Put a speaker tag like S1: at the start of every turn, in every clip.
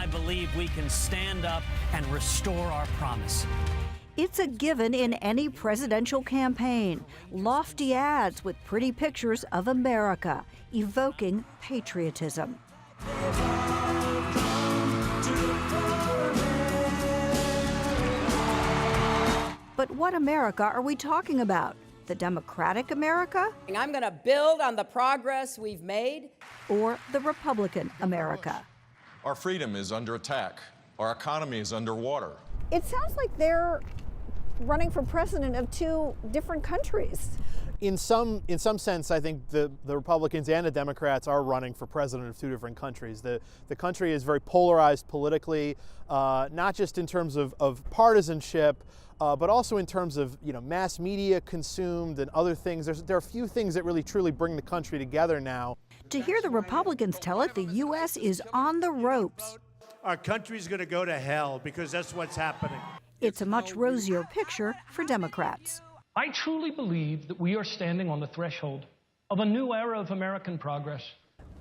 S1: I believe we can stand up and restore our promise.
S2: It's a given in any presidential campaign. Lofty ads with pretty pictures of America, evoking patriotism. But what America are we talking about? The Democratic America?
S3: I'm going to build on the progress we've made.
S2: Or the Republican America?
S4: Our freedom is under attack. Our economy is underwater.
S5: It sounds like they're running for president of two different countries.
S6: In some sense, I think the Republicans and the Democrats are running for president of two different countries. The country is very polarized politically, not just in terms of partisanship, but also in terms of mass media consumed and other things. There are few things that really truly bring the country together now.
S2: To hear the Republicans tell it, the U.S. is on the ropes.
S7: Our country's going to go to hell because that's what's happening.
S2: It's a much rosier picture for Democrats.
S8: I truly believe that we are standing on the threshold of a new era of American progress.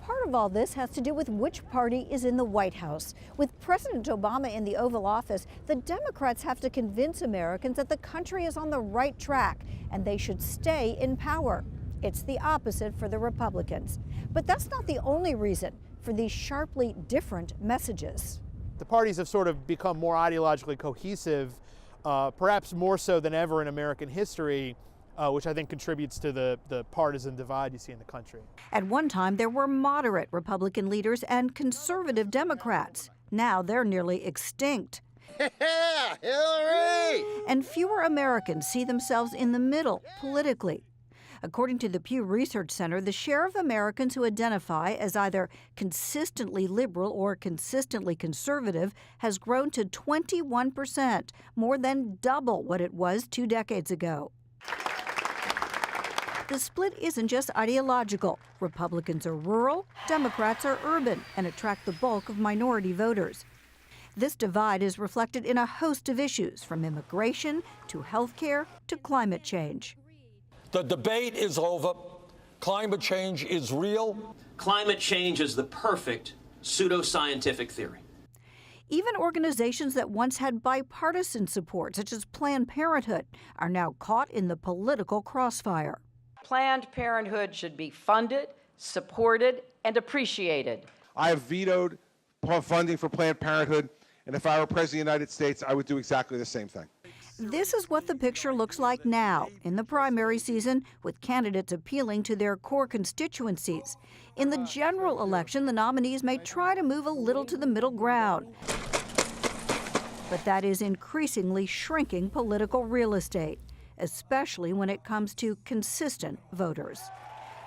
S5: Part of all this has to do with which party is in the White House. With President Obama in the Oval Office, the Democrats have to convince Americans that the country is on the right track and they should stay in power. It's the opposite for the Republicans. But that's not the only reason for these sharply different messages.
S6: The parties have sort of become more ideologically cohesive, perhaps more so than ever in American history, which I think contributes to the partisan divide you see in the country.
S2: At one time, there were moderate Republican leaders and conservative Democrats. Now they're nearly extinct.
S9: Yeah, Hillary!
S2: And fewer Americans see themselves in the middle politically. According to the Pew Research Center, the share of Americans who identify as either consistently liberal or consistently conservative has grown to 21%, more than double what it was 2 decades ago. The split isn't just ideological. Republicans are rural, Democrats are urban, and attract the bulk of minority voters. This divide is reflected in a host of issues, from immigration to health care to climate change.
S10: The debate is over. Climate change is real.
S1: Climate change is the perfect pseudoscientific theory.
S2: Even organizations that once had bipartisan support, such as Planned Parenthood, are now caught in the political crossfire.
S3: Planned Parenthood should be funded, supported, and appreciated.
S9: I have vetoed funding for Planned Parenthood, and if I were President of the United States, I would do exactly the same thing.
S2: This is what the picture looks like now, in the primary season, with candidates appealing to their core constituencies. In the general election, the nominees may try to move a little to the middle ground. But that is increasingly shrinking political real estate, especially when it comes to consistent voters.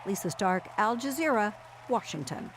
S2: Lisa Stark, Al Jazeera, Washington.